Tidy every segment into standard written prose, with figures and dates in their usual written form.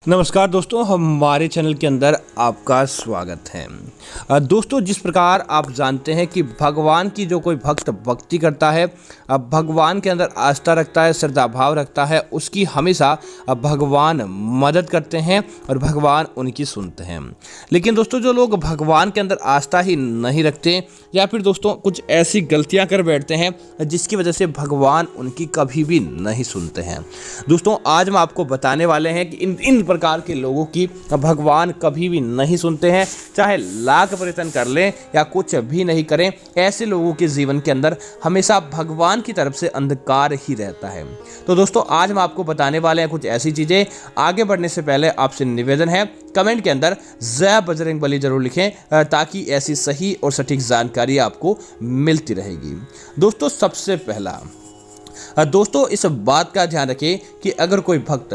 नमस्कार दोस्तों, हमारे चैनल के अंदर आपका स्वागत है। दोस्तों, जिस प्रकार आप जानते हैं कि भगवान की जो कोई भक्त भक्ति करता है, भगवान के अंदर आस्था रखता है, श्रद्धा भाव रखता है, उसकी हमेशा भगवान मदद करते हैं और भगवान उनकी सुनते हैं। लेकिन दोस्तों, जो लोग भगवान के अंदर आस्था ही नहीं रखते या फिर दोस्तों कुछ ऐसी गलतियां कर बैठते हैं जिसकी वजह से भगवान उनकी कभी भी नहीं सुनते हैं। दोस्तों, आज हम आपको बताने वाले हैं कि इन प्रकार के लोगों की भगवान कभी भी नहीं सुनते हैं, चाहे लाख प्रयत्न कर लें या कुछ भी नहीं करें। ऐसे लोगों के जीवन के अंदर हमेशा भगवान की तरफ से अंधकार ही रहता है। तो दोस्तों, आज हम आपको बताने वाले हैं कुछ ऐसी चीजें। आगे बढ़ने से पहले आपसे निवेदन है, कमेंट के अंदर जय बजरंगबली जरूर लिखें ताकि ऐसी सही और सटीक जानकारी आपको मिलती रहेगी। दोस्तों, सबसे पहला दोस्तों इस बात का ध्यान रखें कि अगर कोई भक्त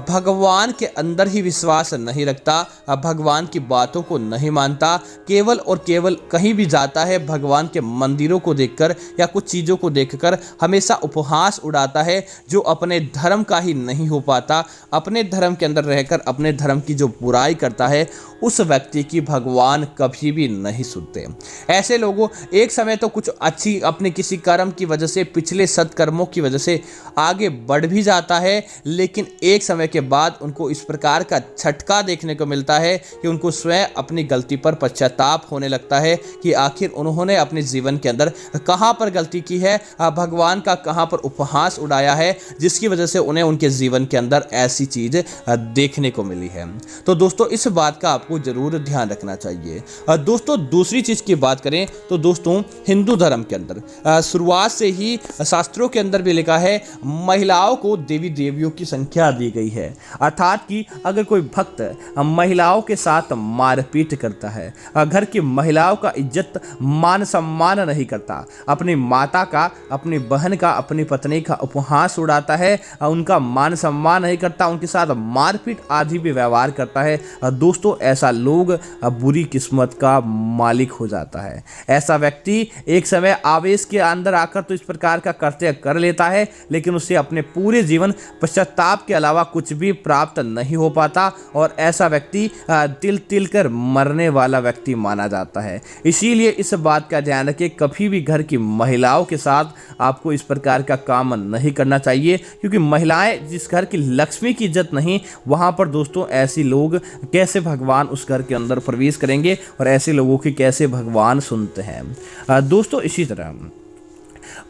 भगवान के अंदर ही विश्वास नहीं रखता, भगवान की बातों को नहीं मानता, केवल और केवल कहीं भी जाता है भगवान के मंदिरों को देखकर या कुछ चीज़ों को देखकर हमेशा उपहास उड़ाता है, जो अपने धर्म का ही नहीं हो पाता, अपने धर्म के अंदर रहकर अपने धर्म की जो बुराई करता है, उस व्यक्ति की भगवान कभी भी नहीं सुनते। ऐसे लोगों एक समय तो कुछ अच्छी अपने किसी कर्म की वजह से, पिछले सत्कर्मों की वजह से आगे बढ़ भी जाता है, लेकिन एक समय के बाद उनको इस प्रकार का झटका देखने को मिलता है कि उनको स्वयं अपनी गलती पर पश्चाताप होने लगता है कि आखिर उन्होंने अपने जीवन के अंदर कहां पर गलती की है, भगवान का कहां पर उपहास उड़ाया है, जिसकी वजह से उन्हें उनके जीवन के अंदर ऐसी चीज देखने को मिली है। तो दोस्तों, इस बात का आपको जरूर ध्यान रखना चाहिए। दोस्तों, दूसरी चीज की बात करें तो दोस्तों, हिंदू धर्म के अंदर शुरुआत से ही शास्त्रों के अंदर भी लिखा है, महिलाओं को देवी देवियों की संख्या दी गई है। अर्थात कि अगर कोई भक्त महिलाओं के साथ मारपीट करता है, घर की महिलाओं का इज्जत मान सम्मान नहीं करता, अपनी माता का, अपनी बहन का, अपनी पत्नी का उपहास उड़ाता है, उनका मान सम्मान नहीं करता, उनके साथ मारपीट आदि भी व्यवहार करता है, दोस्तों ऐसा लोग बुरी किस्मत का मालिक हो जाता है। ऐसा व्यक्ति एक समय आवेश के अंदर आकर तो इस प्रकार का कृत्य कर लेता है, लेकिन उससे अपने पूरे जीवन पश्चाताप के अलावा कुछ भी प्राप्त नहीं हो पाता और ऐसा व्यक्ति तिल तिल कर मरने वाला व्यक्ति माना जाता है। इसीलिए इस बात का ध्यान रखें, कभी भी घर की महिलाओं के साथ आपको इस प्रकार का काम नहीं करना चाहिए, क्योंकि महिलाएं जिस घर की लक्ष्मी की इज्जत नहीं, वहां पर दोस्तों ऐसी लोग कैसे भगवान उस घर के अंदर प्रवेश करेंगे और ऐसे लोगों की कैसे भगवान सुनते हैं। दोस्तों, इसी तरह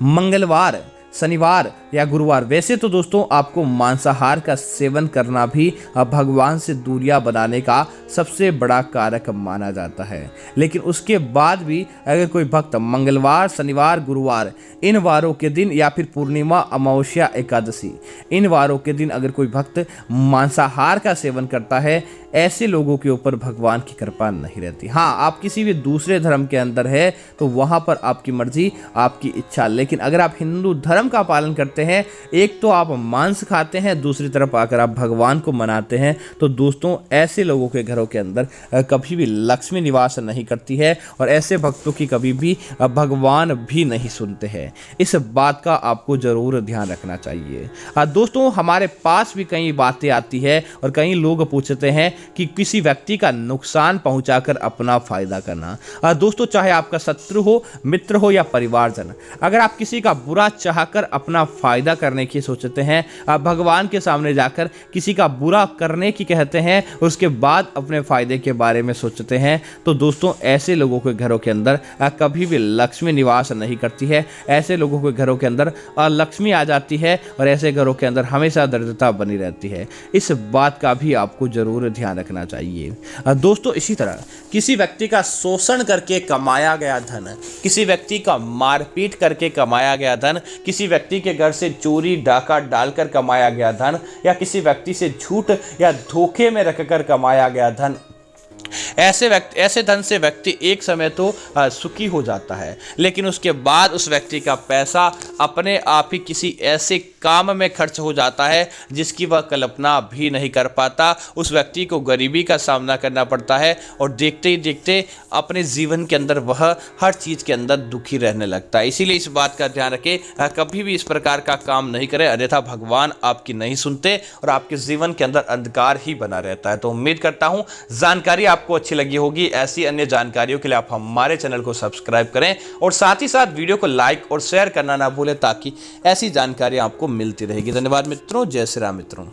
मंगलवार, शनिवार या गुरुवार, वैसे तो दोस्तों आपको मांसाहार का सेवन करना भी भगवान से दूरियां बनाने का सबसे बड़ा कारक माना जाता है, लेकिन उसके बाद भी अगर कोई भक्त मंगलवार, शनिवार, गुरुवार, इन वारों के दिन या फिर पूर्णिमा, अमावस्या, एकादशी, इन वारों के दिन अगर कोई भक्त मांसाहार का सेवन करता है, ऐसे लोगों के ऊपर भगवान की कृपा नहीं रहती। हाँ, आप किसी भी दूसरे धर्म के अंदर है तो वहाँ पर आपकी मर्जी, आपकी इच्छा, लेकिन अगर आप हिंदू धर्म का पालन करते हैं, एक तो आप मांस खाते हैं, दूसरी तरफ अगर आप भगवान को मनाते हैं, तो दोस्तों ऐसे लोगों के घरों के अंदर कभी भी लक्ष्मी निवास नहीं करती है और ऐसे भक्तों की कभी भी भगवान भी नहीं सुनते हैं। इस बात का आपको जरूर ध्यान रखना चाहिए। दोस्तों, हमारे पास भी कई बातें आती है और कई लोग पूछते हैं कि किसी व्यक्ति का नुकसान पहुंचाकर अपना फायदा करना। दोस्तों, चाहे आपका शत्रु हो, मित्र हो या परिवारजन, अगर आप किसी का बुरा चाहकर अपना फायदा करने की सोचते हैं, आप भगवान के सामने जाकर किसी का बुरा करने की कहते हैं, उसके बाद अपने फायदे के बारे में सोचते हैं, तो दोस्तों ऐसे लोगों के घरों के अंदर कभी भी लक्ष्मी निवास नहीं करती है। ऐसे लोगों के घरों के अंदर लक्ष्मी आ जाती है और ऐसे घरों के अंदर हमेशा दरिद्रता बनी रहती है। इस बात का भी आपको जरूर ध्यान रखना चाहिए। दोस्तों, इसी तरह किसी व्यक्ति का शोषण करके कमाया गया धन, किसी व्यक्ति का मारपीट करके कमाया गया धन, किसी व्यक्ति के घर से चोरी डाका डालकर कमाया गया धन या किसी व्यक्ति से झूठ या धोखे में रखकर कमाया गया धन, ऐसे धन से व्यक्ति एक समय तो सुखी हो जाता है, लेकिन उसके बाद उस व्यक्ति का पैसा अपने आप ही किसी ऐसे काम में खर्च हो जाता है जिसकी वह कल्पना भी नहीं कर पाता। उस व्यक्ति को गरीबी का सामना करना पड़ता है और देखते ही देखते अपने जीवन के अंदर वह हर चीज़ के अंदर दुखी रहने लगता है। इसीलिए इस बात का ध्यान रखें, कभी भी इस प्रकार का काम नहीं करें, अन्यथा भगवान आपकी नहीं सुनते और आपके जीवन के अंदर अंधकार ही बना रहता है। तो उम्मीद करता हूं जानकारी आपको अच्छी लगी होगी। ऐसी अन्य जानकारियों के लिए आप हमारे चैनल को सब्सक्राइब करें और साथ ही साथ वीडियो को लाइक और शेयर करना ना भूलें, ताकि ऐसी जानकारी आपको मिलती रहेगी। धन्यवाद मित्रों। जय श्री राम मित्रों।